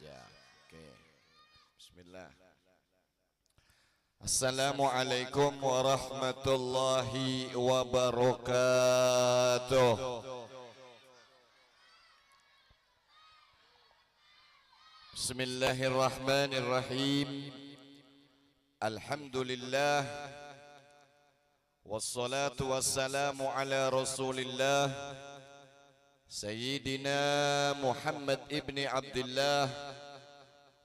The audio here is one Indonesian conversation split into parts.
Ya, oke. Bismillah. Assalamualaikum warahmatullahi wabarakatuh. Bismillahirrahmanirrahim. Alhamdulillah. Wassalatu wassalamu ala Rasulillah Sayyidina Muhammad ibni Abdullah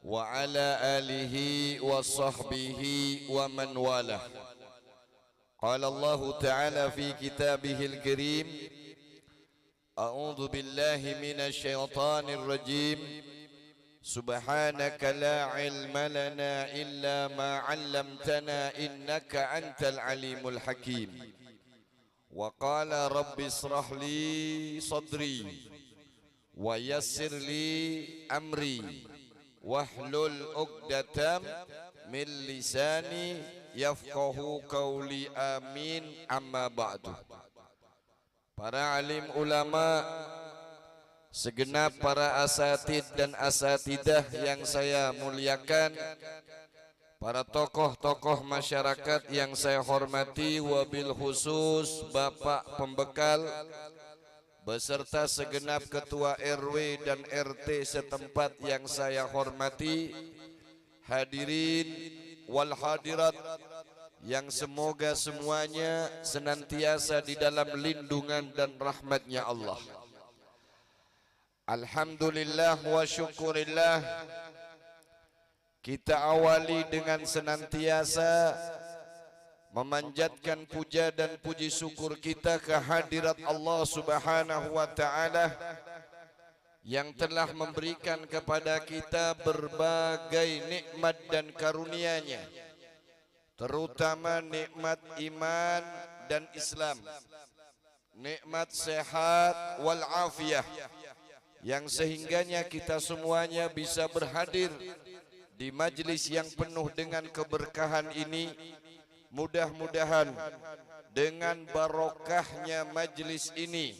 wa ala alihi wa sahbihi wa man walah. Qala Allah Ta'ala fi kitabihil karim, A'udzu billahi minasy syaithanir rajim. Subhanaka la ilma lana illa ma 'allamtana innaka antal alimul hakim. Wa qala rabbi israh li sadri wa yassir li amri wahlul 'uqdatam min lisani yafqahu qawli amin amma ba'du. Para alim ulama, segenap para asatid dan asatidah yang saya muliakan, para tokoh-tokoh masyarakat yang saya hormati, wabil khusus Bapak Pembekal beserta segenap ketua RW dan RT setempat yang saya hormati, hadirin wal hadirat yang semoga semuanya senantiasa di dalam lindungan dan rahmatnya Allah. Alhamdulillah wa syukurillah, kita awali dengan senantiasa memanjatkan puja dan puji syukur kita kehadirat Allah Subhanahu wa Ta'ala yang telah memberikan kepada kita berbagai nikmat dan karunia-Nya, terutama nikmat iman dan Islam, nikmat sehat wal afiyah, yang sehingganya kita semuanya bisa berhadir di majlis yang penuh dengan keberkahan ini. Mudah-mudahan dengan barokahnya majlis ini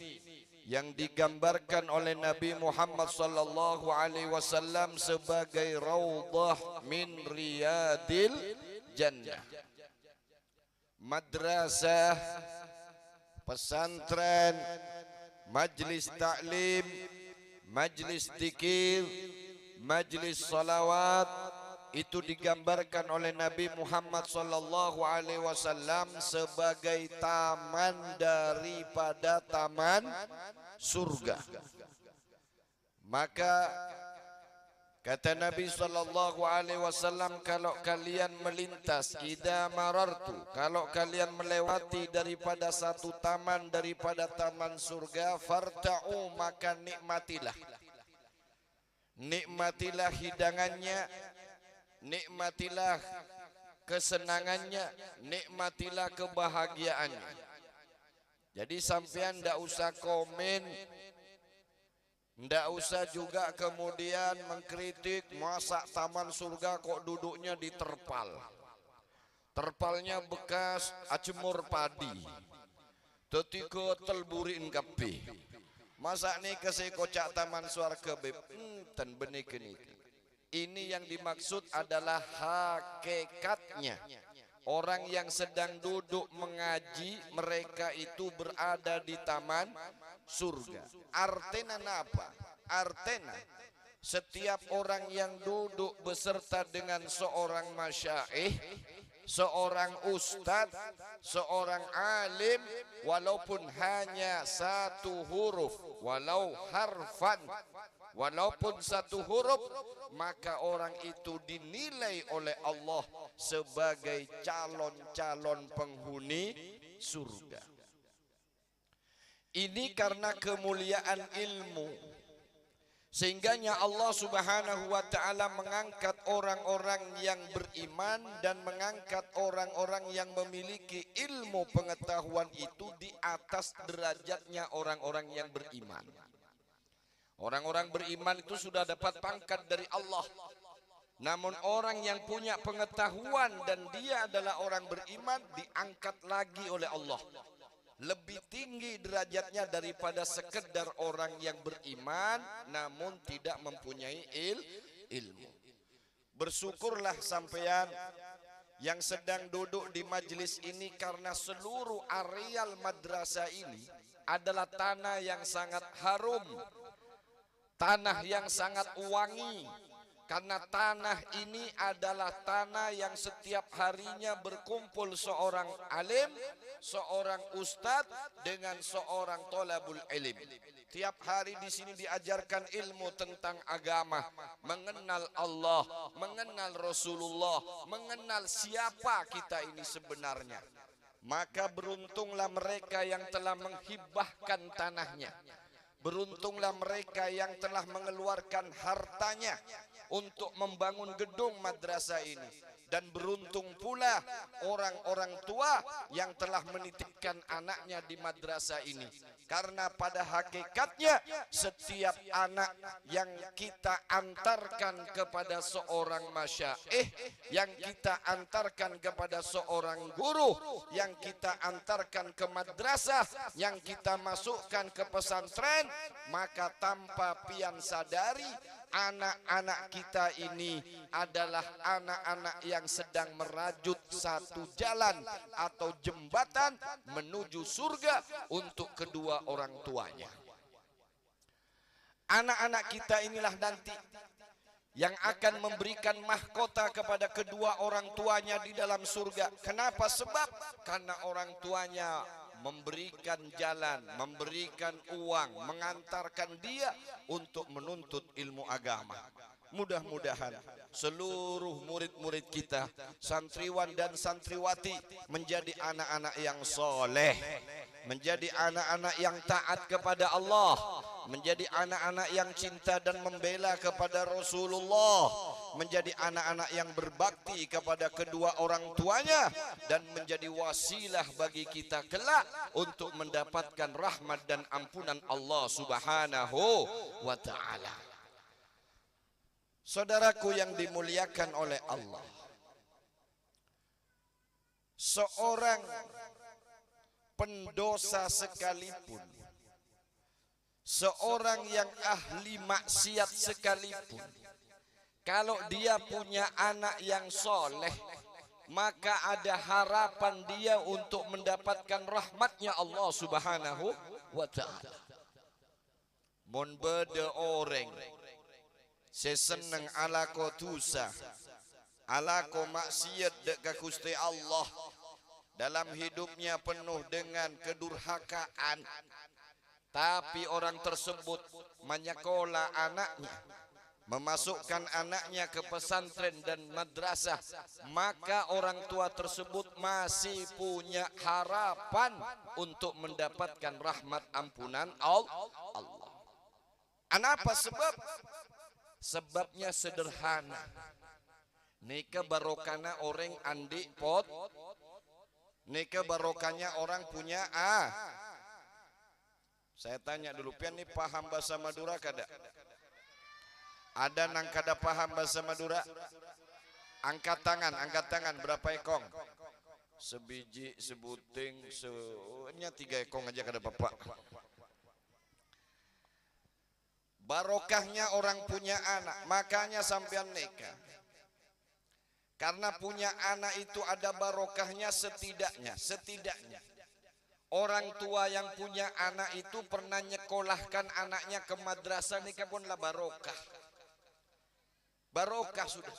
yang digambarkan oleh Nabi Muhammad sallallahu alaihi wasallam sebagai raudhah min riyadil jannah, madrasah, pesantren, majlis taklim, majlis zikir, majlis salawat, itu digambarkan oleh Nabi Muhammad sallallahu alaihi wasallam sebagai taman daripada taman surga. Maka kata Nabi sallallahu alaihi wasallam, kalau kalian melintas, idza marartu, kalau kalian melewati daripada satu taman daripada taman surga, farta'u, maka nikmatilah. Nikmatilah hidangannya, nikmatilah kesenangannya, nikmatilah kebahagiaannya. Jadi sampean ndak usah komen, ndak usah juga kemudian mengkritik, masa taman surga kok duduknya di terpal, terpalnya bekas acemur padi, tetiko telburin kabeh. Masa nih kasih kocak taman surga beb, ten benih kini. Ini yang dimaksud adalah hakikatnya. Orang yang sedang duduk mengaji, mereka itu berada di taman surga. Artena apa? Artena setiap orang yang duduk beserta dengan seorang masyaikh, seorang ustadz, seorang alim, walaupun hanya satu huruf, walau harfan, walaupun satu huruf, maka orang itu dinilai oleh Allah sebagai calon-calon penghuni surga. Ini karena kemuliaan ilmu. Sehingganya Allah Subhanahu wa Ta'ala mengangkat orang-orang yang beriman dan mengangkat orang-orang yang memiliki ilmu pengetahuan itu di atas derajatnya orang-orang yang beriman. Orang-orang beriman itu sudah dapat pangkat dari Allah. Namun orang yang punya pengetahuan dan dia adalah orang beriman diangkat lagi oleh Allah. lebih tinggi derajatnya daripada sekedar orang yang beriman namun tidak mempunyai ilmu. Bersyukurlah sampean yang sedang duduk di majelis ini, karena seluruh areal madrasah ini adalah tanah yang sangat harum, tanah yang sangat wangi. Karena tanah ini adalah tanah yang setiap harinya berkumpul seorang alim, seorang ustadz dengan seorang tolabul ilim. Tiap hari di sini diajarkan ilmu tentang agama, mengenal Allah, mengenal Rasulullah, mengenal siapa kita ini sebenarnya. Maka beruntunglah mereka yang telah menghibahkan tanahnya. Beruntunglah mereka yang telah mengeluarkan hartanya untuk membangun gedung madrasah ini. Dan beruntung pula orang-orang tua yang telah menitipkan anaknya di madrasah ini. Karena pada hakikatnya setiap anak yang kita antarkan kepada seorang masyaikh, yang kita antarkan kepada seorang guru, yang kita antarkan ke madrasah, yang kita masukkan ke pesantren, maka tanpa pian sadari anak-anak kita ini adalah anak-anak yang sedang merajut satu jalan atau jembatan menuju surga untuk kedua orang tuanya. Anak-anak kita inilah nanti yang akan memberikan mahkota kepada kedua orang tuanya di dalam surga. Kenapa? Sebab karena orang tuanya memberikan jalan, memberikan uang, mengantarkan dia untuk menuntut ilmu agama. Mudah-mudahan seluruh murid-murid kita, santriwan dan santriwati, menjadi anak-anak yang soleh, menjadi anak-anak yang taat kepada Allah, menjadi anak-anak yang cinta dan membela kepada Rasulullah, menjadi anak-anak yang berbakti kepada kedua orang tuanya, dan menjadi wasilah bagi kita kelak untuk mendapatkan rahmat dan ampunan Allah Subhanahu wa ta'ala. Saudaraku yang dimuliakan oleh Allah, seorang pendosa sekalipun, seorang yang ahli maksiat sekalipun, kalau dia punya anak yang soleh, maka ada harapan dia untuk mendapatkan rahmatnya Allah Subhanahu wa ta'ala. Mon beda orang seseneng ala ko tusa, ala ko maksiat dek Gusti Allah, dalam hidupnya penuh dengan kedurhakaan, tapi orang tersebut menyekolah anaknya, memasukkan anaknya ke pesantren dan madrasah, maka orang tua tersebut masih punya harapan untuk mendapatkan rahmat ampunan Allah. Kenapa? Sebabnya sederhana. Nika barokana orang andi pot, nika barokahnya orang punya Saya tanya dulu, pian nih paham bahasa Madura kada? Ada nang kada paham bahasa Madura? Angkat tangan, berapa ekong? Sebiji, sebuting, hanya 3 ekong aja kada bapak. Barokahnya orang punya anak, makanya sampean nikah. Karena punya anak itu ada barokahnya setidaknya. Orang tua yang punya anak itu pernah nyekolahkan anaknya ke madrasah, nikah punlah barokah. Barokah sudah.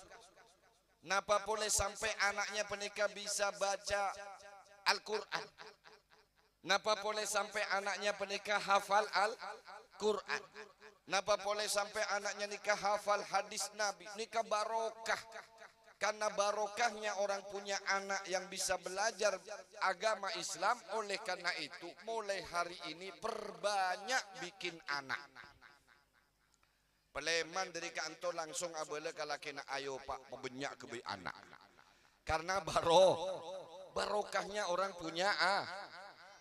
Napa boleh sampai anaknya penikah bisa baca Al-Quran? Napa boleh sampai anaknya penikah hafal Al-Quran? Napa boleh sampai anaknya nikah hafal hadis Nabi? Nikah barokah. Karena barokahnya orang punya anak yang bisa belajar agama Islam. Oleh karena itu mulai hari ini perbanyak bikin anak. Peleman dari kantor langsung abele kalau kena ayo pak pebenyak ke anak. Karena barokahnya orang punya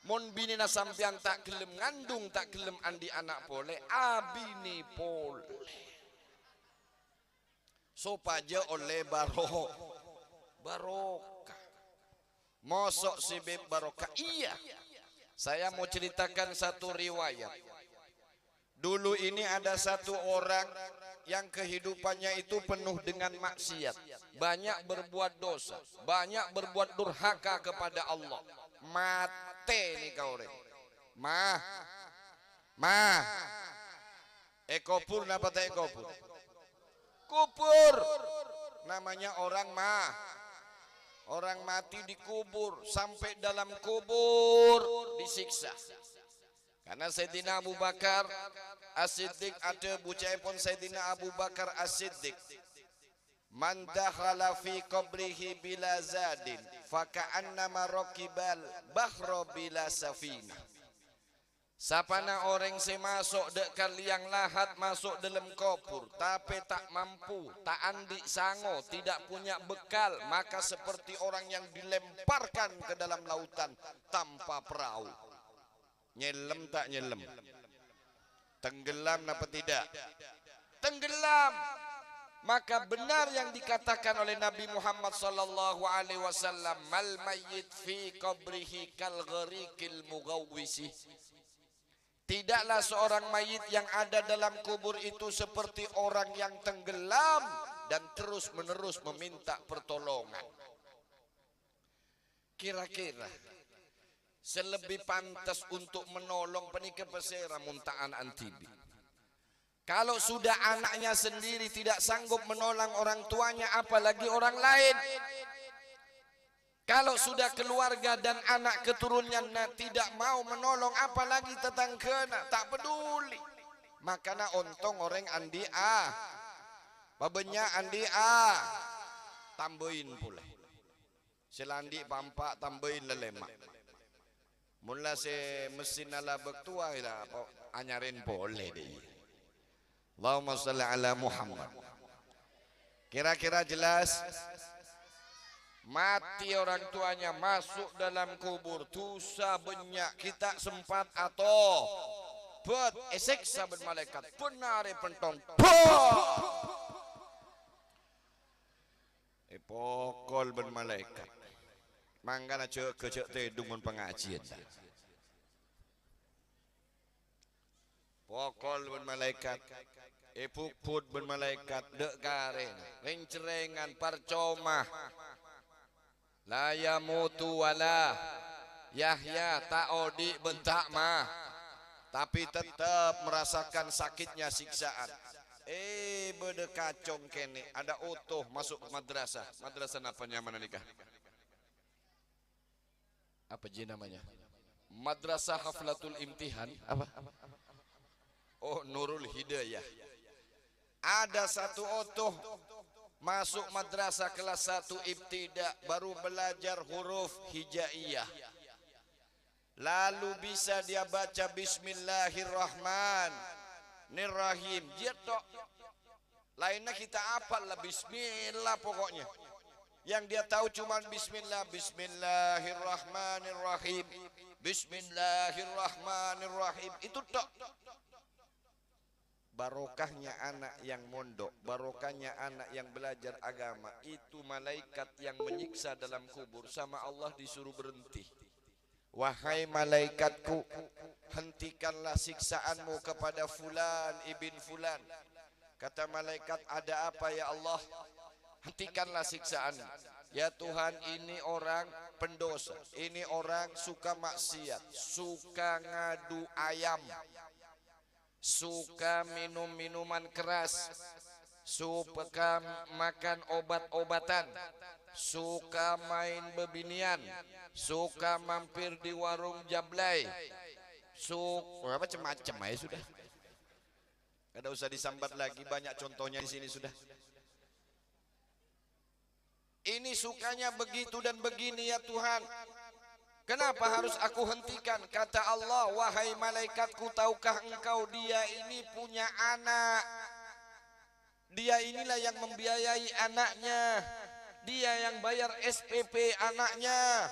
Mon bini na sampean tak gelem ngandung, tak gelem andi anak pole, abini pole. Sopaja oleh barokah. Mosok si beb barokah. Iya. Saya mau ceritakan satu riwayat. Dulu ini ada satu orang yang kehidupannya itu penuh dengan maksiat, banyak berbuat dosa, banyak berbuat durhaka kepada Allah. Mate nih kau re. Mah. Ekopur napa tak ekopur? Kubur. Namanya orang mah. Orang mati dikubur, sampai dalam kubur disiksa. Karena Sayyidina Abu Bakar As-Siddiq, ada bucaipun Sayyidina Abu Bakar As-Siddiq, man dakhala fi qabrihi bila zadin faka'annama raqibal bahra bila safina. Sapana orang se masuk dekat liang lahat, masuk dalam kubur tapi tak mampu, tak andi sango, tidak punya bekal, maka seperti orang yang dilemparkan ke dalam lautan tanpa perahu. Nyelam tak nyelam? Tenggelam apa tidak? Tenggelam. Maka benar yang dikatakan oleh Nabi Muhammad sallallahu alaihi wasallam, mal mayyit fi qabrihi kal gharikil mugawwisi. Tidaklah seorang mayit yang ada dalam kubur itu seperti orang yang tenggelam dan terus menerus meminta pertolongan. Kira-kira selebih pantas untuk menolong penikah pesera muntaan antibi. Kalau sudah anaknya sendiri tidak sanggup menolong orang tuanya, apalagi orang lain. Kalau sudah keluarga dan anak keturunannya tidak mau menolong, apalagi tetanggana, tak peduli. Makanya ontong orang andi babenya andi tambahin pula. Selandi pampak tambahin lelemak. Mula se mesin ala bektua ila anyarin boleh deh. Allahumma shalli ala Muhammad. Kira-kira jelas? Mati orang tuanya, masuk dalam kubur, dosa banyak, kita sempat atau buat esek sahabat malaikat penari pentong pokol ben malaikat mangkana cek tedungun pengajian pokol ben malaikat puput ben malaikat dek karen rencerengan parcomah la yamutu wala Yahya ta'odi bentak mah, tapi tetap merasakan sakitnya siksaan. Bedekacong kene ada utuh masuk madrasah. Madrasah apa nyaman nikah? Apa je namanya? Madrasah Haflatul Imtihan apa? Oh, Nurul Hidayah. Ada satu utuh masuk madrasah kelas 1 ibtida, baru belajar huruf hijaiyah. Lalu bisa dia baca Bismillahirrahmanirrahim. Dia tok. Lainnya kita apal lah bismillah pokoknya. Yang dia tahu cuma bismillah, Bismillahirrahmanirrahim, Bismillahirrahmanirrahim. Itu tok. Barokahnya anak yang mondok, barokahnya anak yang belajar agama, itu malaikat yang menyiksa dalam kubur sama Allah disuruh berhenti. Wahai malaikatku, hentikanlah siksaanmu kepada fulan ibn fulan. Kata malaikat, ada apa ya Allah? Hentikanlah siksaan. Ya Tuhan, ini orang pendosa, ini orang suka maksiat, suka ngadu ayam, suka minum minuman keras, suka makan obat-obatan, suka main bebinian, suka mampir di warung jablay, suka macam-macam aja sudah. Kada usah disambat lagi, banyak contohnya di sini sudah. Ini sukanya begitu dan begini ya Tuhan. Kenapa harus aku hentikan? Kata Allah, wahai malaikatku, tahukah engkau dia ini punya anak? Dia inilah yang membiayai anaknya. Dia yang bayar SPP anaknya.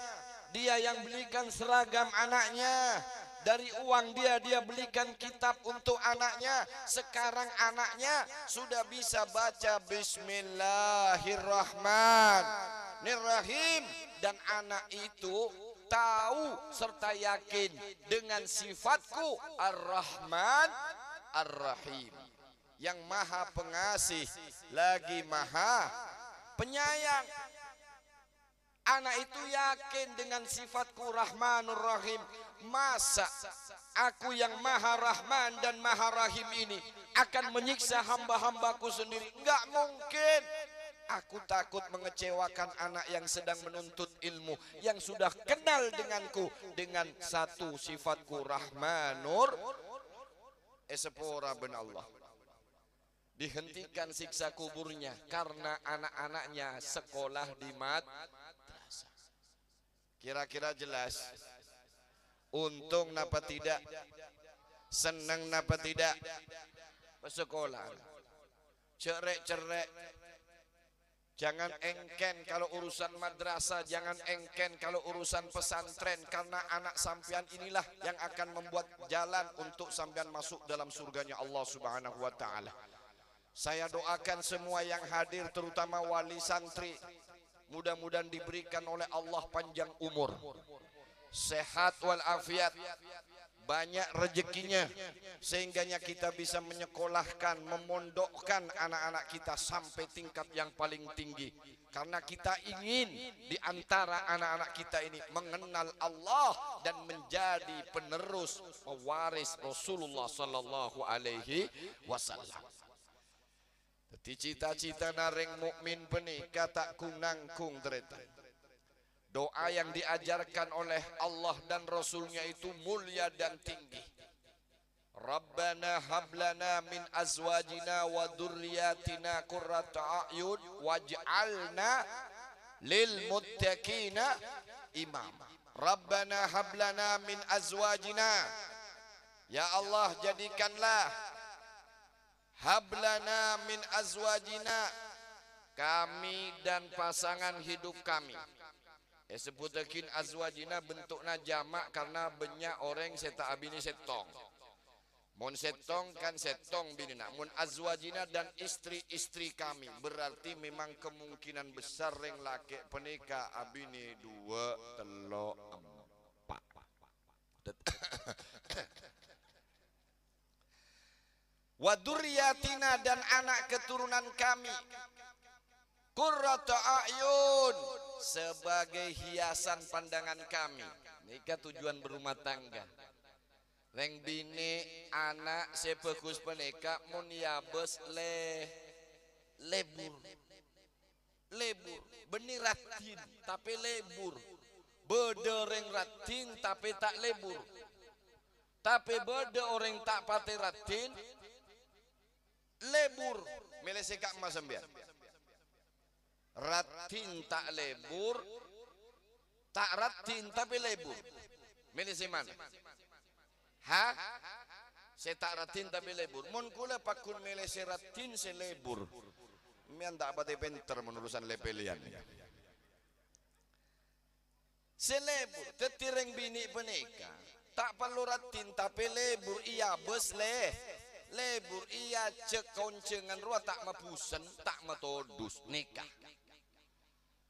Dia yang belikan seragam anaknya. Dari uang dia belikan kitab untuk anaknya. Sekarang anaknya sudah bisa baca Bismillahirrahmanirrahim. Dan anak itu tahu serta yakin dengan sifatku Ar-Rahman Ar-Rahim. yang maha pengasih lagi maha penyayang. Anak itu yakin dengan sifatku Rahmanur Rahim. Masa aku yang maha Rahman dan maha Rahim ini akan menyiksa hamba-hambaku sendiri? Enggak mungkin. Aku takut mengecewakan anak yang sedang menuntut ilmu, yang sudah kenal denganku dengan satu sifatku Rahmanur Esepora ben Allah. Dihentikan siksa kuburnya karena anak-anaknya sekolah di madrasah. Kira-kira jelas? Untung napa tidak? Senang napa tidak? Sekolah. Cerek-cerek. Jangan engken kalau urusan madrasah, jangan engken kalau urusan pesantren, karena anak sampean inilah yang akan membuat jalan untuk sampean masuk dalam surganya Allah Subhanahu wa taala. Saya doakan semua yang hadir, terutama wali santri, mudah-mudahan diberikan oleh Allah panjang umur, sehat walafiat, banyak rezekinya, sehingganya kita bisa menyekolahkan, memondokkan anak-anak kita sampai tingkat yang paling tinggi. Karena kita ingin di antara anak-anak kita ini mengenal Allah dan menjadi penerus, pewaris Rasulullah sallallahu alaihi wasallam. Jadi cita-cita nareng mukmin penika tak kunangkung tereta. Doa yang diajarkan oleh Allah dan Rasulnya itu mulia dan tinggi. Rabbana hablana min azwajina wa dhurriyyatina qurrata a'yun waj'alna lil muttaqina imama. Rabbana hablana min azwajina, ya Allah jadikanlah hablana min azwajina, kami dan pasangan hidup kami. Sebutakin azwajina bentuknya jamak karena banyak orang seta abini setong. Mon setong kan setong bini nak. Mon azwajina dan istri-istri kami, berarti memang kemungkinan besar reng laki penika abini 2, 3, 4. Waduriyatina dan anak keturunan kami, qurrata a'yun, sebagai hiasan pandangan kami. Nikah tujuan berumah tangga. Reng bini anak sepekus peneka mun yabes lebur. Lebur, beni ratin tapi lebur. Bede reng ratin tapi tak lebur. Tapi bede orang tak pate ratin lebur. Mele sekak mas sembian. Ratin tak lebur, tak ratin tapi lebur. Milih si mana? Ha? Saya tak ratin tapi lebur. Mun kula pakun milih si ratin si lebur. Mian tak pati pinter menurusan lepelian. Si lebur, tetireng bini penika. Tak perlu ratin tapi lebur, iya bes lebur, iya cek koncengan ruah tak mapusen, tak matodus nikah.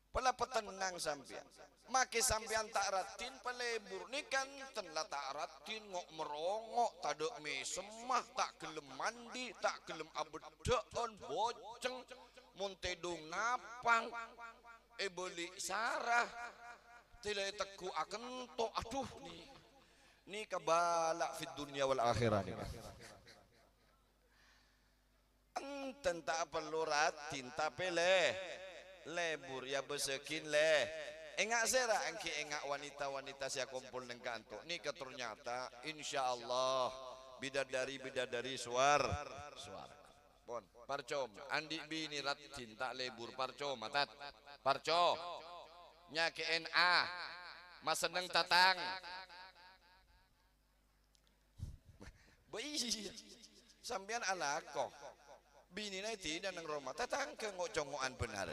Pala petenang sampean. Maki sampean tak ratin pelebur ni kan tenla tak ratin ngok merongok, tak ada mesemah, tak gelem mandi, tak gelem abedeon, boceng, muntedung napang, beli sarah, tilai teku akan to, aduh ni kabalak fit dunia wal akhirah ni. Enten tak perlu ratin tapi lebur ya besekin engak sera engki engak wanita-wanita saya kumpul neng kantor ni ternyata insyaallah bidadari suar pon parcom andi bini ratin tak lebur parcom matat parco nya KNA mas seneng tatang boi sampean alako bini na tidak nang Roma tatang ke ngocongoan benar.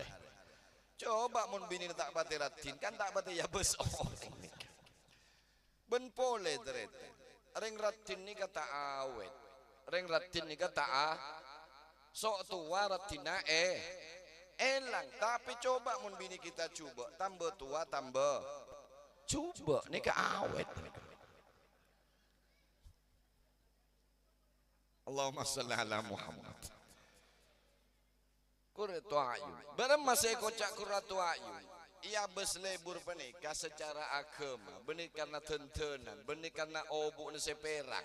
Coba mun bini tak pati ratin kan tak pati ya bes ben pole terete reng ratin ni kata awet reng ratin ni kata sok tua ratina elang tapi coba mun bini kita coba tambah tua tambah coba ni ke awet Allahumma salli ala Muhammad. Qurratu ayun. Barang masih kocak qurratu ayun. Ia berselebur penikah secara agama, benih karena tentenan, benih karena obuk nasi perang.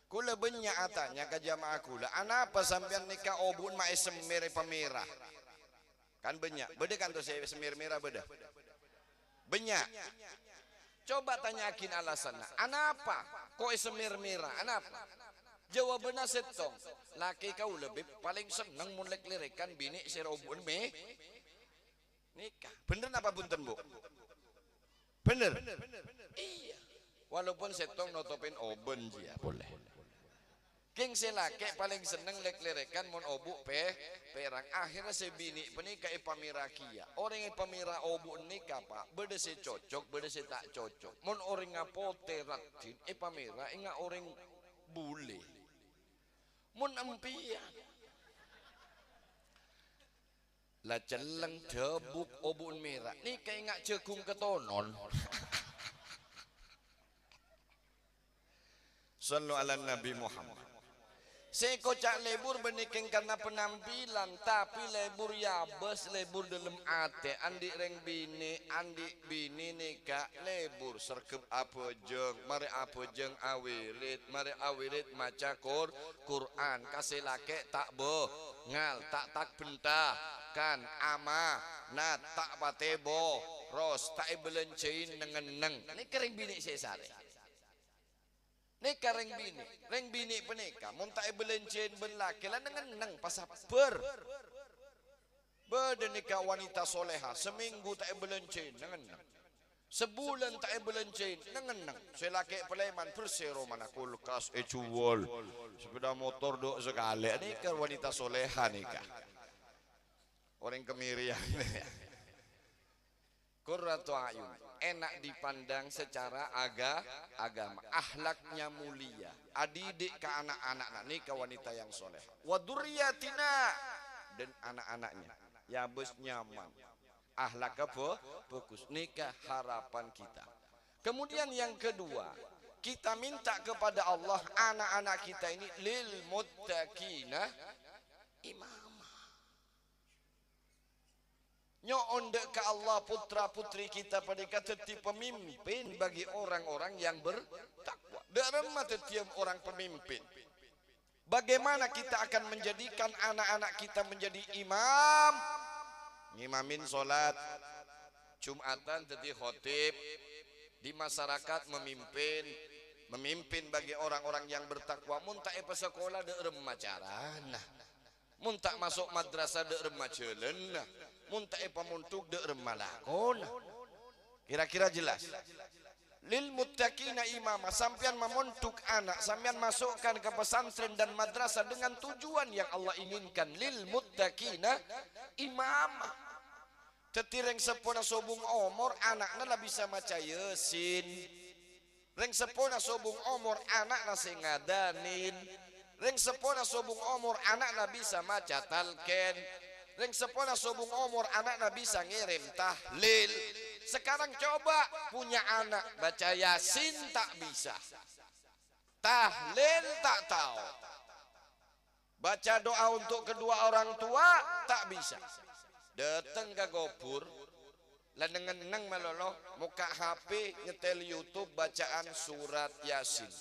Kula banyak atanya ke jamaah kula, anapa sampean nikah obuk mak semir pemirah? Kan banyak, beda kan tuh saya semir merah beda. Banyak. Coba tanyakin alasannya, anapa kok semir merah? Anapa? Jawabannya setong. Laki kau lebih paling seneng mulek lirikan bini serobun me nikah. Bener apa bunten bu? Bener. Iya. Walaupun setong notopin oben dia boleh. King selake paling seneng lek lirikan mon obuk perang. Akhirnya si bini penikah ipamirakia. Orang ipamira obuk nikah pak. Beda si cocok, beda si tak cocok. Mon orang ngapote ratin ipamira ingat orang bule. Mun empian lah celeng debuk obun merah ni kayak ngak cegung ketonon. Sallu ala Nabi Muhammad. Saya kocak lebur beniking karena penampilan, tapi lebur yabes, lebur dalam ate, andi reng bini nikah lebur serkep apa jeng, mari apa jeng awirit maca Quran, kasih lake tak ngal tak bentah kan ama nat tak patebo ros tak belencein neng ini kering bini saya sare. Nikah reng bini penikah mun tak belencen ben laki lah neng pasaper beda nikah wanita soleha seminggu tak belencen neng sebulan tak belencen neng selaki peleman persero mana kulkas cuwol sepeda motor dok sekali nikah wanita soleha nikah orang kemirian. Qurratu ayun enak dipandang secara agama, akhlaknya mulia, adidik ke anak-anak nikah wanita yang soleh, waduriyatina dan anak-anaknya yabes nyaman, akhlak apa bagus, nikah harapan kita. Kemudian yang kedua, kita minta kepada Allah anak-anak kita ini lil muttaqina imam. Nyondek ke Allah putra putri kita pada tetap pemimpin bagi orang-orang yang bertakwa. Darma setiap orang pemimpin. Bagaimana kita akan menjadikan anak-anak kita menjadi imam? Ngimamin solat, Jumatan jadi khotib, di masyarakat memimpin bagi orang-orang yang bertakwa. Muntah sekolah derem macaran. Muntah masuk madrasah derem macelen. Muntah pamuntuk derem malakon. Kira-kira jelas. Lil muttaqina imama, sampean memuntuk anak, sampean masukkan ke pesantren dan madrasah dengan tujuan yang Allah inginkan. Lil muttaqina imama. Tetireng sepona sobung omor anaknya lah bisa maca Yasin. Reng sepona sobung omor anaknya sing ngadanin. Reng sepona sobung omor anaknya bisa maca talqin. Reng sepona sobung umur anak bisa ngirim tahlil. Sekarang coba punya anak baca Yasin tak bisa, tahlil tak tahu, baca doa untuk kedua orang tua tak bisa. Dateng ke gopur lah neng meloloh muka HP nyetel YouTube bacaan surat Yasin.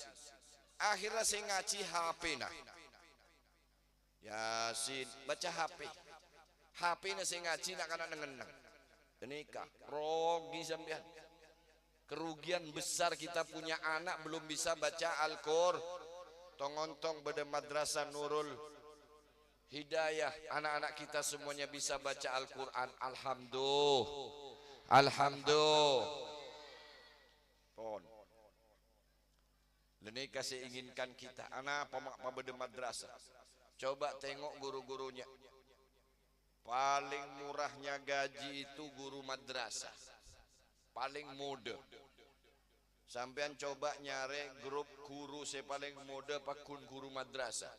Akhirnya saya ngaji HP nah Yasin baca HP. HP nasi ngaji nak kana nengenang. Nikah, rogi sampean. Kerugian besar kita punya anak belum bisa baca Al-Qur'an. Tongontong beda madrasah Nurul Hidayah, anak-anak kita semuanya bisa baca Al-Qur'an. Alhamdulillah. Pon. Ini kasih inginkan kita anak apa beda madrasah. Coba tengok guru-gurunya. Paling murahnya gaji itu guru madrasah, paling muda. Sampean coba nyare grup guru saya paling muda pakun guru madrasah.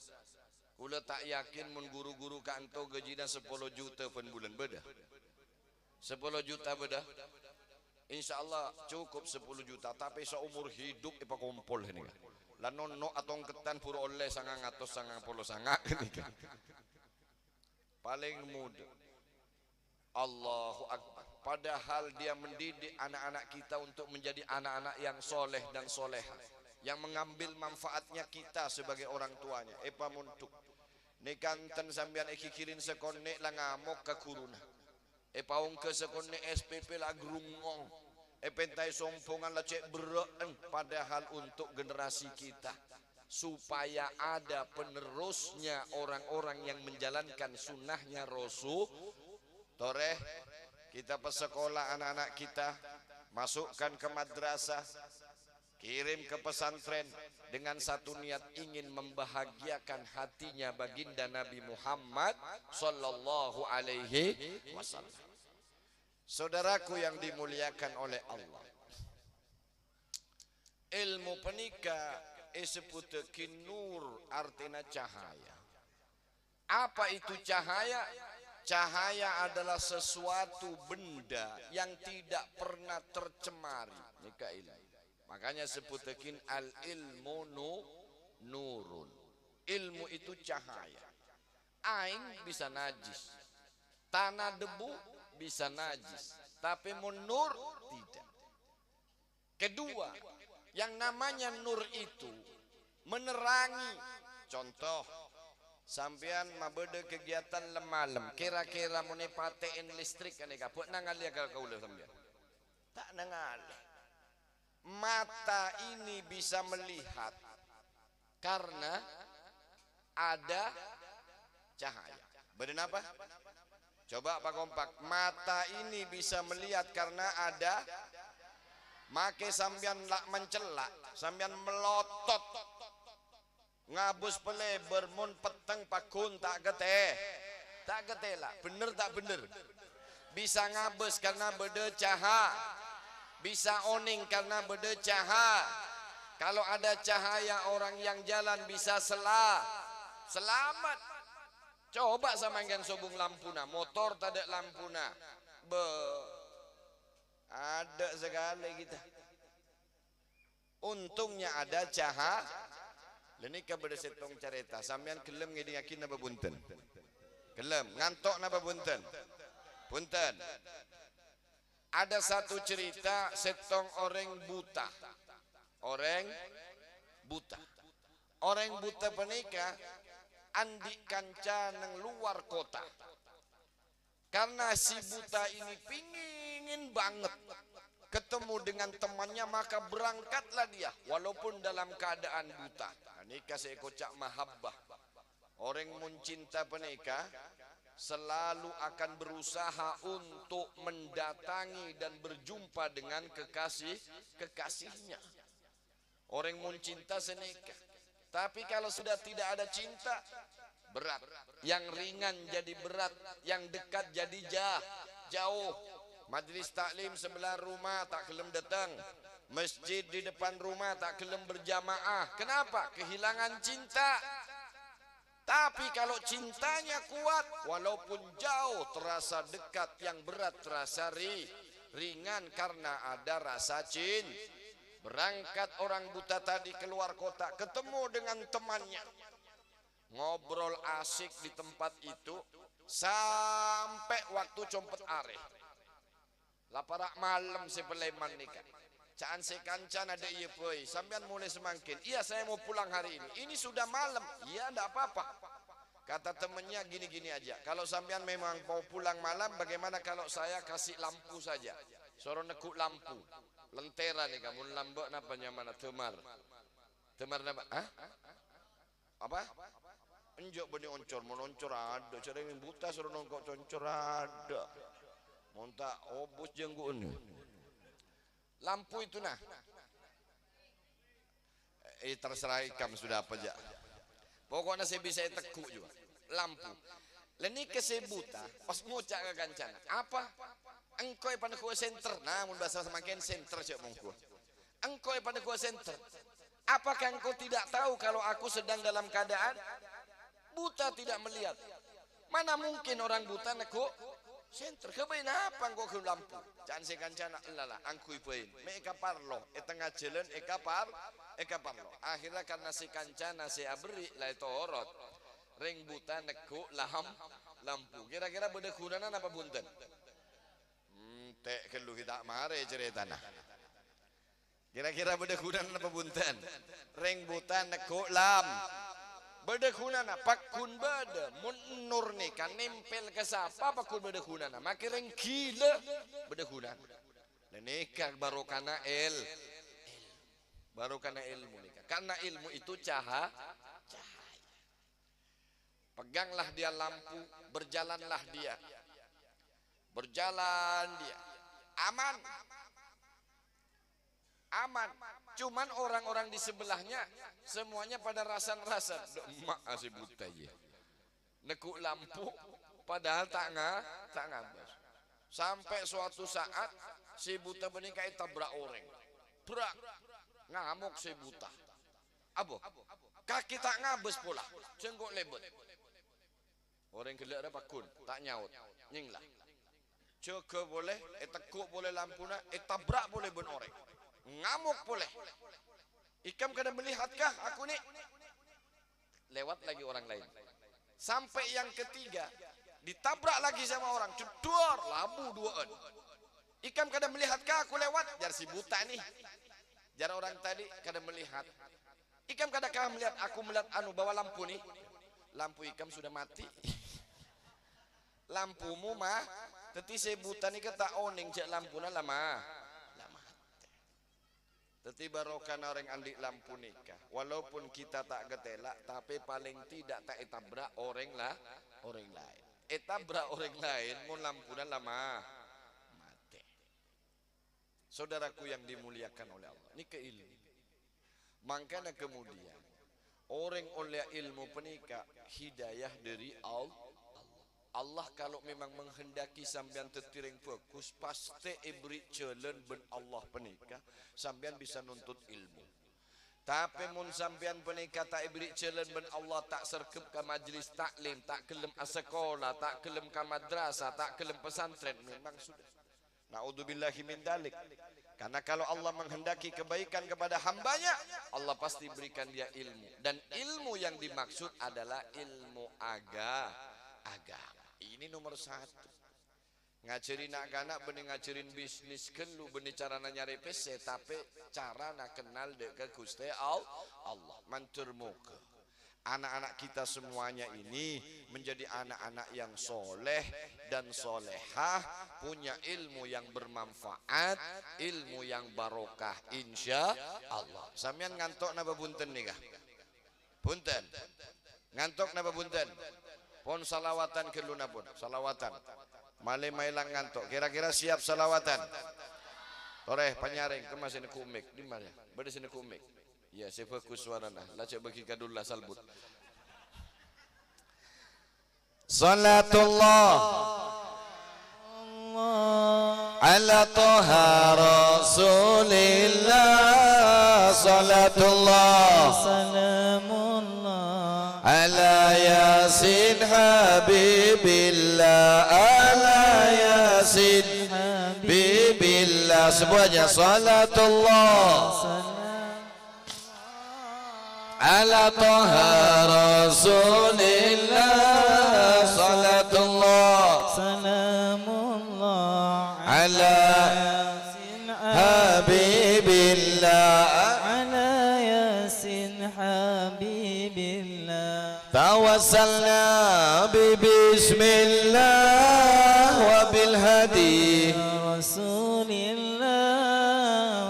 Kula tak yakin mun guru-guru kanto gajinya 10 juta pen bulan beda. 10 juta beda. Insya Allah cukup 10 juta, tapi seumur hidup ipa kumpul ini. Lah nono atau ketan pura oleh sangang atau sangang polo sangak ini kan. Paling mudah. Allahu Akbar. Padahal dia mendidik anak-anak kita untuk menjadi anak-anak yang soleh dan soleha, yang mengambil manfaatnya kita sebagai orang tuanya. Epa muntuk nekanten sambian kikirin sekonek lah ngamuk ke kuruna. Epa ungke sekonek SPP lah grungong. Epentai sompongan lah cek bereen. Padahal untuk generasi kita, supaya ada penerusnya orang-orang yang menjalankan sunnahnya Rasul. Toreh kita pesekolah anak-anak kita, masukkan ke madrasah, kirim ke pesantren dengan satu niat ingin membahagiakan hatinya baginda Nabi Muhammad sallallahu alaihi wasallam. Saudaraku yang dimuliakan oleh Allah, ilmu penika disebut nur, artinya cahaya. Apa itu cahaya? Cahaya adalah sesuatu benda yang tidak pernah tercemari. Makanya sebutakin al ilmu nurun. Ilmu itu cahaya. Aing bisa najis, tanah debu bisa najis, tapi nur tidak. Kedua, yang namanya nur itu menerangi. Contoh, sampean mabede kegiatan lemalem, kira-kira mune patein listrik kan kaput nangalia kalau kau ulah sampean. Tak nangal. Mata ini bisa melihat karena ada cahaya. Beden apa? Coba Pak Kompak, mata ini bisa melihat karena ada. Make sampean lak mencelak, sampean melotot. Ngabus peleber mun peteng pakun tak geteh. Tak geteh lah, bener tak bener. Bisa ngabus karena bede caha. Bisa oning karena bede caha. Kalau ada cahaya orang yang jalan bisa selamat. Coba sama yang sobung lampuna, motor tak ada lampuna. Ada segala kita. Untungnya ada cahaya. Leni ka beda setong careta, sampean kelem ngidingakin napa bunten? Kelem, ngantok napa bunten? Punten. Ada satu cerita setong orang buta. Orang buta. Orang buta penika andi kanca nang luar kota. Karena si buta ini pingin banget ketemu dengan temannya, maka berangkatlah dia walaupun dalam keadaan buta. Nikah saya kocak mahabbah. Orang mencinta penikah selalu akan berusaha untuk mendatangi dan berjumpa dengan kekasihnya. Orang mencinta senikah. Tapi kalau sudah tidak ada cinta, berat. Yang ringan jadi berat, yang dekat jadi jauh. Majlis taklim sebelah rumah tak kelem datang. Masjid di depan rumah tak kelem berjamaah. Kenapa? Kehilangan cinta. Tapi kalau cintanya kuat, walaupun jauh terasa dekat, yang berat terasa ringan karena ada rasa cinta. Berangkat orang buta tadi keluar kota, ketemu dengan temannya. Ngobrol asik di tempat itu sampai waktu compet areh. Laparak malam sepeleman nikah. Caan sekancan ada iya poi. Sampean mulai semakin. Iya saya mau pulang hari ini. Ini sudah malam. Iya enggak apa-apa. Kata temennya gini-gini aja. Kalau sampean memang mau pulang malam, bagaimana kalau saya kasih lampu saja? Suruh nekuk lampu. Lentera nih kamu lambok napa nyamana temar. Temar napa? Hah? Apa? Enjok benih oncor, mau oncor ada. Cara yang buta suruh nongkok oncor ada. Montak obus jenggun. Lampu itu nah. Terserah ikam sudah apa aja. Pokoknya saya bisa tekuk juga. Lampu. Leni kesebuta pas ngucak ke kancana. Apa? Engkau pada kuah center. Namun bahasa semakin center cek mongko. Engkau pada kuah center. Apakah engkau tidak tahu kalau aku sedang dalam keadaan buta tidak melihat? Mana mungkin orang buta nekuk center. Kebain apa engkau ke lampu? Jangan saya kancana. Lala, angku ipain. Mereka parlo. Tengah jalan, kaparlo akhirnya karena si kancana si abri lah itu orot ring buta neku lampu kira-kira beda kudanan apa bunten tek kelu kita mare ceritana kira-kira beda kudanan apa bunten ring buta neku beda kunana pakun beda mun nur nikah nempel ke sapa pakun beda kunana makin ring gila beda kunana nikah baru karena ilmu nikah karena ilmu itu cahaya peganglah dia lampu berjalan dia aman cuman orang-orang di sebelahnya semuanya pada rasan-rasan emak asih buta ya nekuk lampu padahal tak ngabas sampai suatu saat si buta benikai tabrak orang berak ngamuk si buta abo kaki tak ngabas pula cengkok lebet orang gelak ada pakun tak nyaut nyinglah jaga boleh tekuk boleh lampuna tabrak boleh ben orang ngamuk boleh ikam kada melihatkah aku nih lewat lagi orang lain sampai yang ketiga ditabrak lagi sama orang cedor labu duaan ikam kada melihatkah aku lewat jar si buta nih jar orang tadi kada melihat ikam kada kah melihat aku melihat anu bawa lampu nih lampu ikam sudah mati lampumu mah teti si buta nih kata oning cek lampuna lama teti barokah orang andik lampu nikah walaupun kita tak getelak tapi paling tidak tak etabrak orang lain etabrak orang lain mun lampuna lama mati saudaraku yang dimuliakan oleh Allah ini keilmu makanya kemudian orang oleh ilmu penikah hidayah dari Allah kalau memang menghendaki sampean tertiring fokus pasti ibri jalan ben Allah penikah sampean bisa nuntut ilmu tapi mun sampean penikah tak ibri jalan ben Allah tak serkep ke majlis taklim tak kelem sekolah tak kelem ke madrasah tak kelem pesantren memang sudah naudzubillahi min dalik karena kalau Allah menghendaki kebaikan kepada hambanya Allah pasti berikan dia ilmu dan ilmu yang dimaksud adalah ilmu agama ini nomor satu ngajarin anak-anak benih ngajarin bisnis kelu benih cara nyari PC tapi cara nak kenal dek Gusti Allah mantur muka anak-anak kita semuanya ini menjadi anak-anak yang soleh dan solehah punya ilmu yang bermanfaat ilmu yang barokah insya Allah sampean ngantok napa bunten nih kah bunten ngantok napa bunten pon salawatan ke luna pun salawatan male mailang ngantuk kira-kira siap salawatan toreh panyaring kemas ini kumik di mana beda sini kumik ya saya fokus suara nah lacak bagi kadullah salbut salatullah ala toha rasulillah salatullah salamullah ala yasin habibillah ala yasin habibillah semuanya salatullah ala toha rasulillah salatullah salamullah ala yasin habibillah ala yasin habibillah tawassalna bismillah wa bil hadi rasulillah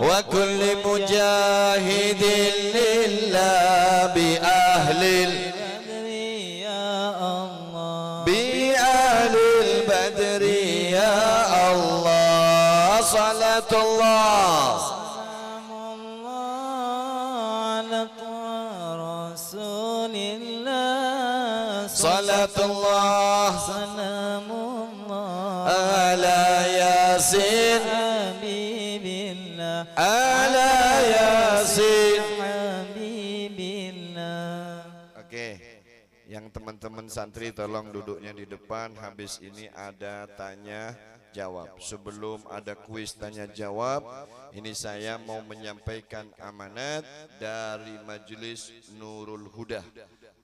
wa kulli mujahidin lillah bi ahlil badri ya Allah bi ahlil badri ya Allah salatullah salatullah salamullah ala yasin habibillah ala yasin habibillah. Oke, yang teman-teman santri tolong duduknya di depan. Habis ini ada tanya jawab. Sebelum ada kuis tanya jawab, ini saya mau menyampaikan amanat dari Majelis Nurul Huda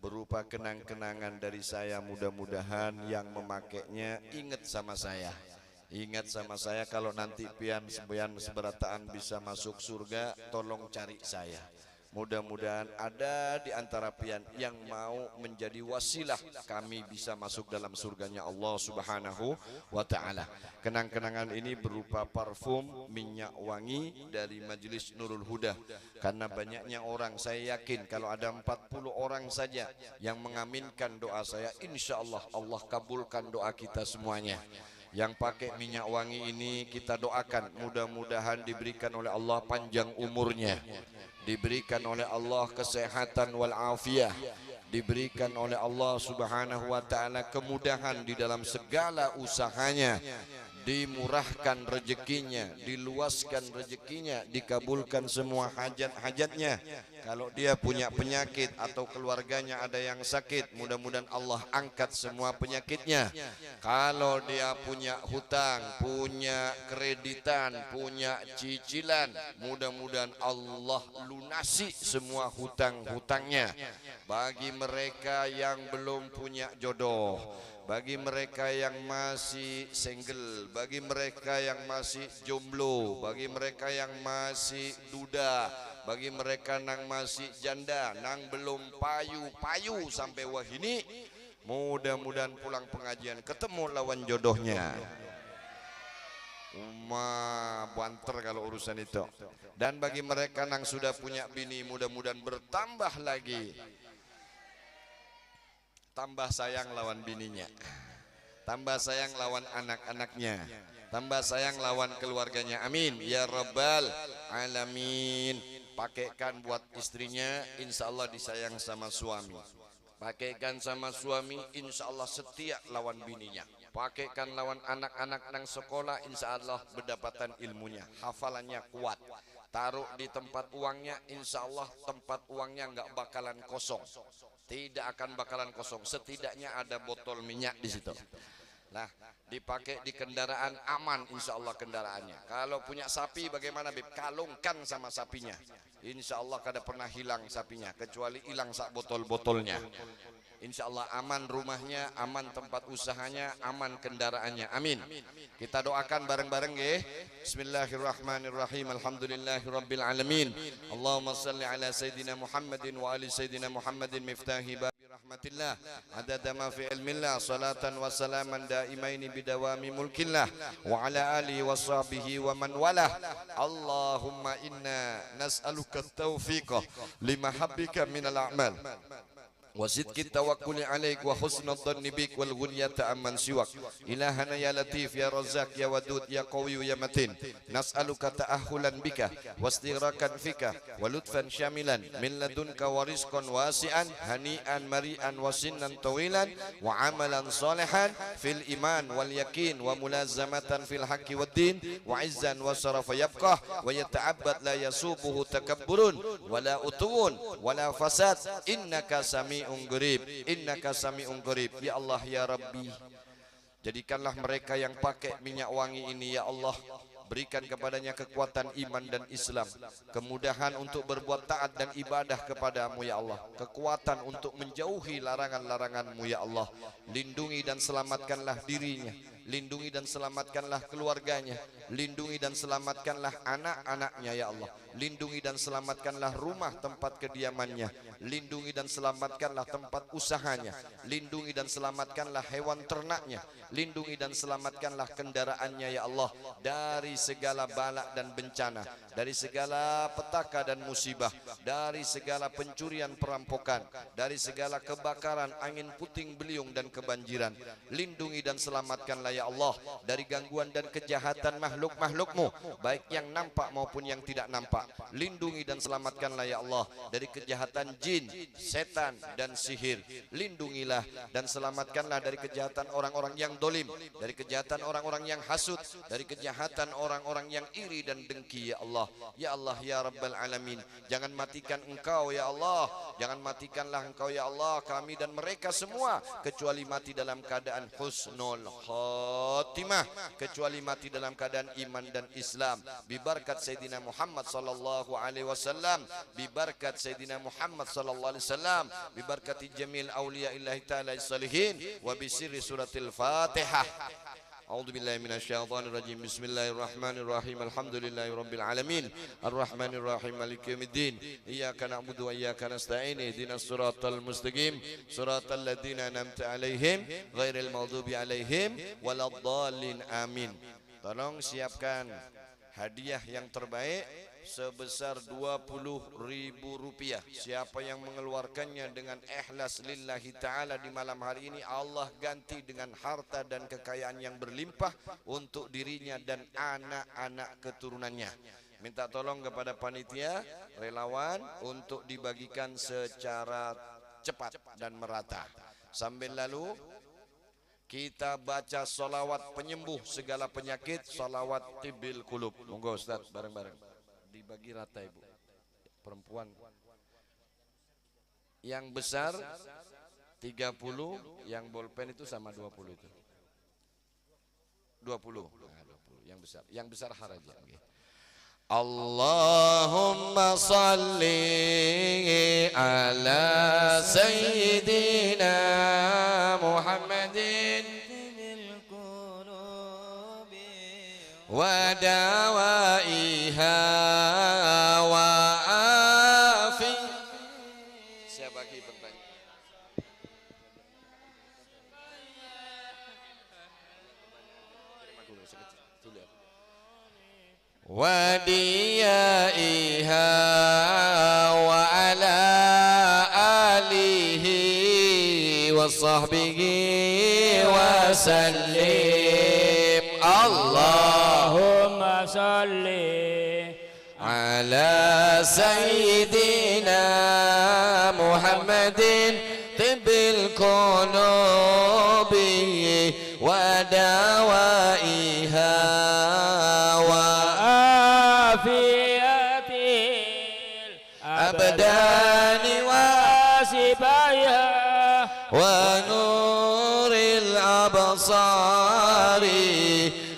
berupa kenang-kenangan dari saya. Mudah-mudahan yang memakainya ingat sama saya. Ingat sama saya, kalau nanti pian seberataan bisa masuk surga, tolong cari saya. Mudah-mudahan ada di antara pian yang mau menjadi wasilah kami bisa masuk dalam surganya Allah Subhanahu wa ta'ala. Kenang-kenangan ini berupa parfum minyak wangi dari Majelis Nurul Huda. Karena banyaknya orang, saya yakin kalau ada 40 orang saja yang mengaminkan doa saya, insya Allah Allah kabulkan doa kita semuanya. Yang pakai minyak wangi ini kita doakan mudah-mudahan diberikan oleh Allah panjang umurnya, diberikan oleh Allah kesehatan wal afiyah, diberikan oleh Allah Subhanahu wa ta'ala kemudahan di dalam segala usahanya, dimurahkan rezekinya, diluaskan rezekinya, dikabulkan semua hajat-hajatnya. Kalau dia punya penyakit atau keluarganya ada yang sakit, mudah-mudahan Allah angkat semua penyakitnya. Kalau dia punya hutang, punya kreditan, punya cicilan, mudah-mudahan Allah lunasi semua hutang-hutangnya. Bagi mereka yang belum punya jodoh, bagi mereka yang masih single, bagi mereka yang masih jomblo, bagi mereka yang masih duda, bagi mereka nang masih janda, nang belum payu sampai wahini, mudah-mudahan pulang pengajian ketemu lawan jodohnya. Banter kalau urusan itu. Dan bagi mereka nang sudah punya bini, mudah-mudahan bertambah lagi, tambah sayang lawan bininya, tambah sayang lawan anak-anaknya, tambah sayang lawan keluarganya. Amin ya rabbal alamin. Pakaikan buat istrinya, insya Allah disayang sama suami. Pakaikan sama suami, insya Allah setia lawan bininya. Pakaikan lawan anak-anak nang sekolah, insya Allah berdapatan ilmunya, hafalannya kuat. Taruh di tempat uangnya, insya Allah tempat uangnya nggak bakalan kosong. Tidak akan bakalan kosong, setidaknya ada botol minyak di situ. Nah, dipakai di kendaraan aman, insya Allah kendaraannya. Kalau punya sapi bagaimana, Bib? Kalungkan sama sapinya, insya Allah kada pernah hilang sapinya, kecuali hilang sak botol-botolnya. Insya Allah aman rumahnya, aman tempat usahanya, aman kendaraannya. Amin. Kita doakan bareng-bareng ya. Bismillahirrahmanirrahim. Alhamdulillahirabbil alamin. Allahumma shalli ala sayidina Muhammadin wa ali sayidina Muhammadin miftahi babi rahmatillah. Adada ma fi ilmillah, salatan wa salaman daimaini bidawami mulkillah wa ala alihi wa sahbihi wa man walah. Allahumma inna nas'aluka at-taufiqa limahabbika minal a'mal وصدق التوكل عليك وحسن الظن بك والغنية عمن سواك. إلهنا يا لطيف يا رزاق يا ودود يا قوي يا متين، نسألك تأهلا بك واستغراقا فيك ولطفا شاملا من لدنك ورزقا واسعا هنيئا مريئا وسنا طويلا وعملا صالحا في الإيمان واليقين وملازمة في الحق والدين وعزا وشرف يبقى ويتعبد لا يسوبه تكبر ولا أتو ولا فساد إنك سميع innaka sami'un qarib. Ya Allah ya Rabbi, jadikanlah mereka yang pakai minyak wangi ini ya Allah, berikan kepadanya kekuatan iman dan Islam, kemudahan untuk berbuat taat dan ibadah kepadamu ya Allah, kekuatan untuk menjauhi larangan-laranganmu ya Allah. Lindungi dan selamatkanlah dirinya, lindungi dan selamatkanlah keluarganya, lindungi dan selamatkanlah anak-anaknya ya Allah, lindungi dan selamatkanlah rumah tempat kediamannya, lindungi dan selamatkanlah tempat usahanya, lindungi dan selamatkanlah hewan ternaknya, lindungi dan selamatkanlah kendaraannya ya Allah dari segala bala dan bencana, dari segala petaka dan musibah, dari segala pencurian perampokan, dari segala kebakaran, angin puting beliung dan kebanjiran. Lindungi dan selamatkanlah ya Allah dari gangguan dan kejahatan makhluk-makhlukmu, baik yang nampak maupun yang tidak nampak. Lindungi dan selamatkanlah ya Allah dari kejahatan jin, setan dan sihir. Lindungilah dan selamatkanlah dari kejahatan orang-orang yang dolim, dari kejahatan orang-orang yang hasud, dari kejahatan orang-orang yang iri dan dengki ya Allah. Ya Allah ya Rabbal Alamin, jangan matikan Engkau ya Allah, jangan matikanlah Engkau ya Allah kami dan mereka semua, kecuali mati dalam keadaan husnul khatimah. khatimah, kecuali mati dalam keadaan iman dan Islam. Bibarkat Sayyidina Muhammad sallallahu alaihi wasallam, bibarkat Sayyidina Muhammad sallallahu alaihi wasallam, bibarkati jamil auliya'illahi ta'ala salihin, wa bisirri suratil Fatihah. A'udzu billahi minasyaitonir rajim. Bismillahirrahmanirrahim. Alhamdulillahi rabbil alamin. Arrahmanir rahim. Maliki yaumiddin. Iyyaka na'budu wa iyyaka nasta'in. Ihdinas siratal mustaqim. Siratal ladzina an'amta 'alaihim ghairil maghdubi 'alaihim waladdallin. Amin. Tolong siapkan hadiah yang terbaik sebesar Rp20.000. Siapa yang mengeluarkannya dengan ikhlas lillahi ta'ala di malam hari ini, Allah ganti dengan harta dan kekayaan yang berlimpah untuk dirinya dan anak-anak keturunannya. Minta tolong kepada panitia relawan untuk dibagikan secara cepat dan merata. Sambil lalu kita baca salawat penyembuh segala penyakit, salawat tibil kulub. Monggo Ustaz, bareng-bareng dibagi rata ibu. Perempuan yang besar 30, yang bolpen itu sama 20 itu. 20. Nah, 20 yang besar. Yang besar haraja. Okay. Allahumma salli ala sayyidina Muhammadin wa dawaiha wa afi. Siapa lagi bertanya? Wa diyaiha wa ala alihi wa sahbihi wa sallim. Allahumma salli ala sayyidina Muhammadin tibbil qulubi wa dawaiha wa afiyatil abdani wa sibaya wa nuril absari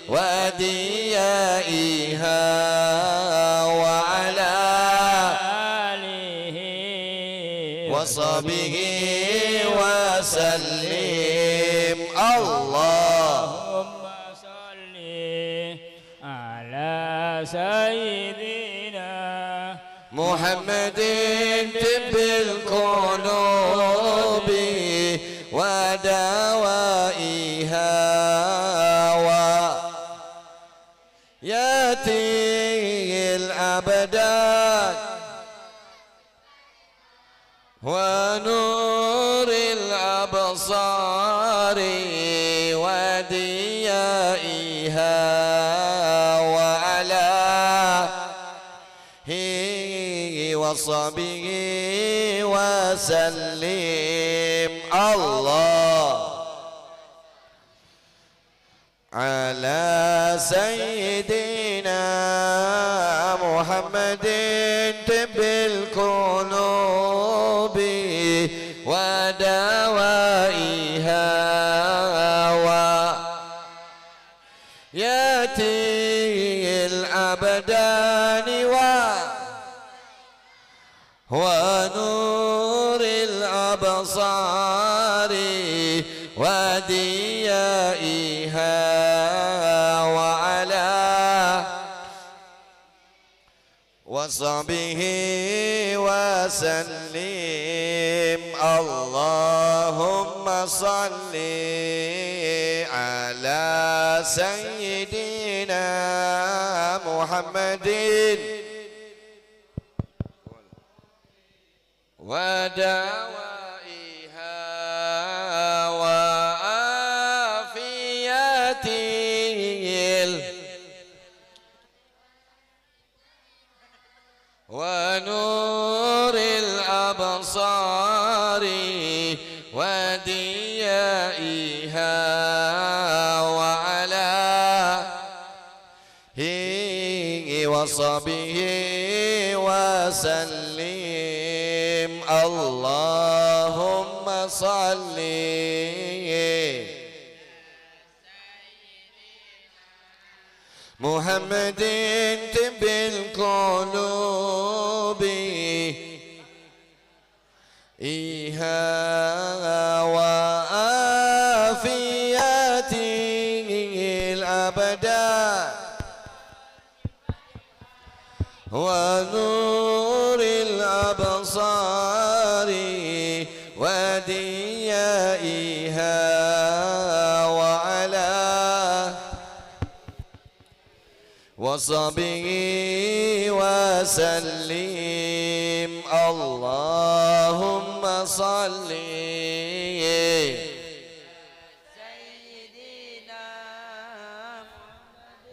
wa diyaiha wa ala alihi wa sahbihi wa sallim. Allahumma salli ala sayyidina Muhammadin tibbil qulubi wa dawaiha yatil abadan wa nuril absari wa diyaiha wa ala hi wa sahbihi wa sallim. Allah ala sayyidina Muhammadin tibbil qulubi wa dawaiha wa yatil abdani wa nuril absari wa diyaiha wa sahbihi wa sallim. Allahumma salli ala sayyidina Muhammadin wa dawaiha wa afiyatil wa nuril absari wa diyaiha wa ala hi wa sahbihi wa sallim. Allahumma salli محمد طب القلوب إيها وآفياته الأبدا ونور الأبصار وديائها وعلى وصحبه وسلم اللهم صل سيدنا محمد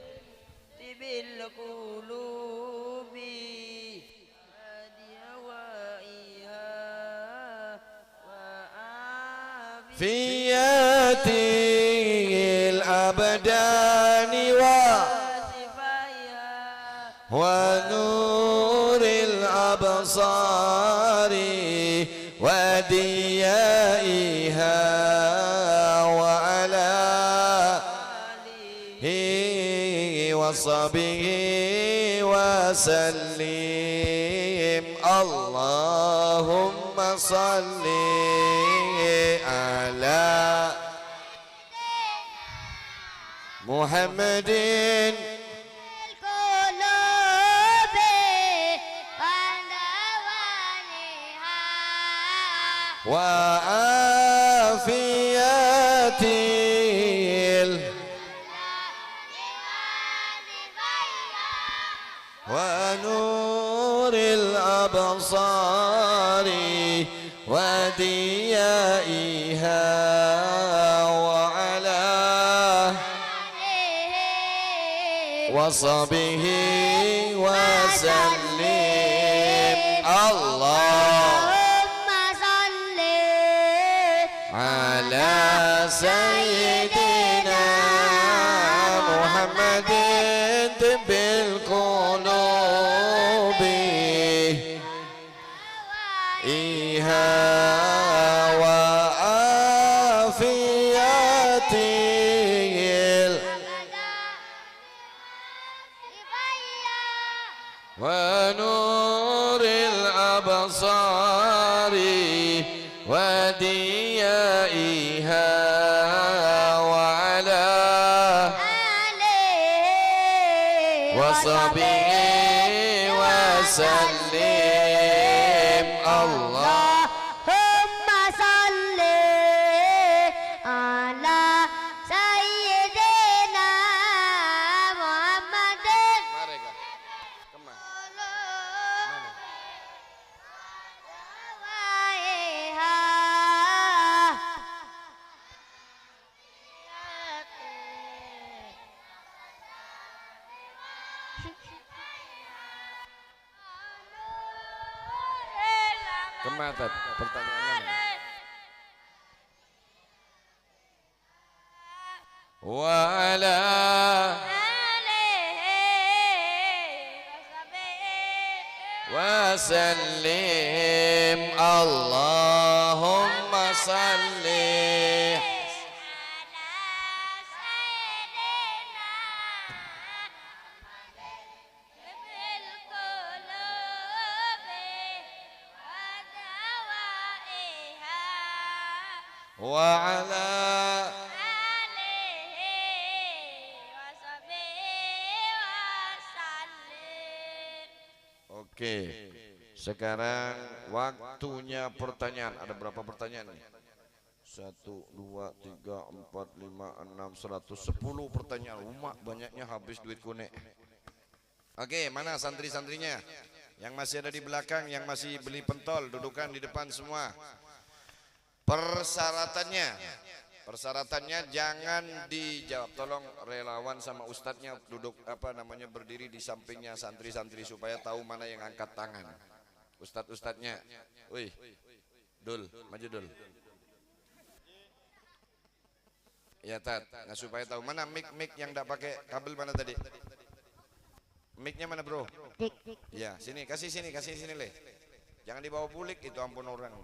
طب القلوب ودوائها وآفياته الأبدان ونور الأبصار وديائها وعلى وصحبه وسلم اللهم صل على محمد وآفياته ونور الأبصار وديائها وعلى وصحبه وسلم اللهم صل على سيدنا محمد طب القلوب إيها وآفياته ونور الأبصار وديائها وعلى وصحبه وسلم اللهم صل على سيدنا محمد. Kemana pertanyaannya? Wa ala wa sallim Allahumma salli wa ala Oke, sekarang waktunya pertanyaan. Ada berapa pertanyaan nih? 1, 2, 3, 4, 5, 6, 110 pertanyaan. Umak banyaknya habis duit kunek. Oke, mana santri-santrinya? Yang masih ada di belakang, yang masih beli pentol, dudukan di depan semua. Persyaratannya jangan dijawab. Tolong relawan sama ustadznya duduk berdiri di sampingnya santri-santri supaya tahu mana yang angkat tangan. Ustadznya, wih, Dul, maju Dul. Ya Tat, nah supaya tahu mana mic yang enggak pakai kabel mana tadi? Micnya mana bro? Ya sini, kasih sini Le. Jangan dibawa bulik itu, ampun orang.